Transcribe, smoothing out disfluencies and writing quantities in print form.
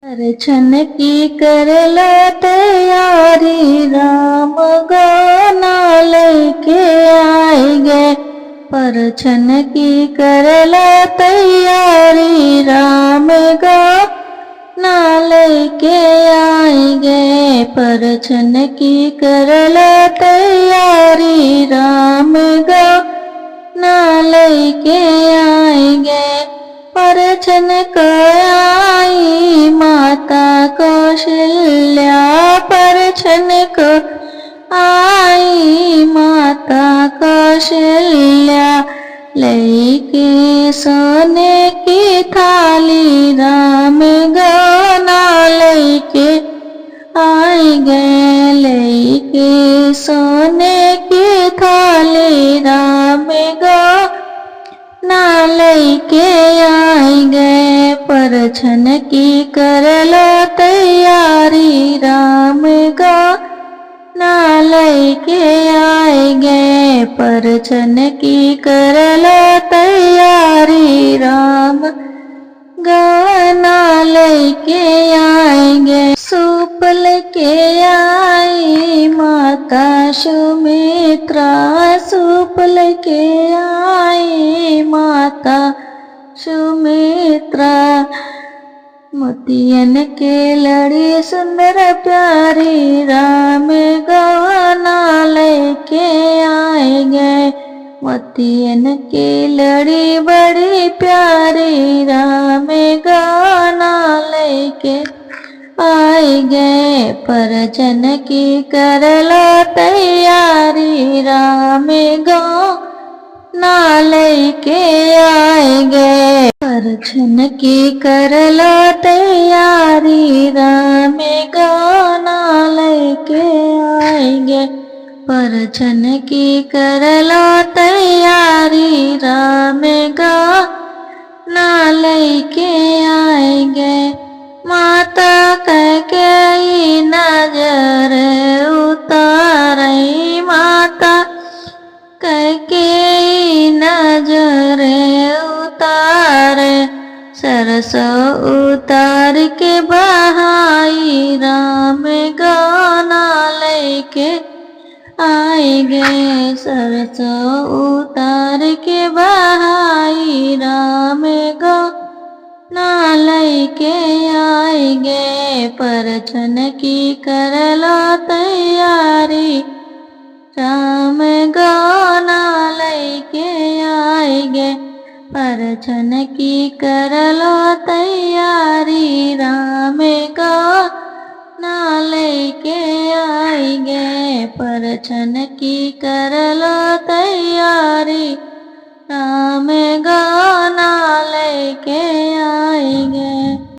परछन की करला तैयारी राम गाना लेके आएंगे। परछन की करला तैयारी राम गाना लेके आएंगे। परछन की करला तैयारी राम गाना लेके आएंगे। परछन को आई माता कौशल्या। परछन को आई माता कौशल्या। लेके सोने की थाली राम गाना लेके आएंगे। लेके सोने की थाली राम गाना लेके आएंगे। परछन की करला तैयारी राम गाना लेके आएंगे। परछन की करला तैयारी राम गाना लेके आएंगे। सूप लेके आई माता सुमित्रा। सूप लेके आई माता सुमित्रा। मोतियन के लड़ी सुंदर प्यारी राम गाना लेके आएंगे। मोतियन की लड़ी बड़ी प्यारी राम गाना लेके आएंगे। परछन की करला तैयारी राम गाना लेके आएंगे। परछन की करला तैयारी राम गाना लेके आएंगे। परछन की करला तैयारी राम गाना लेके आएंगे। माता कैकेयी नजर उतारे। माता कैकेयी नजर उतारे। सरस उतार के बहाई राम गाना लेके आएंगे। सरस उतार के बहाई राम गाना लेके आएंगे। परछन की करला तैयारी राम गाना लेके आएंगे। परछन की करला तैयारी राम गाना लेके आएंगे। परछन की करला तैयारी राम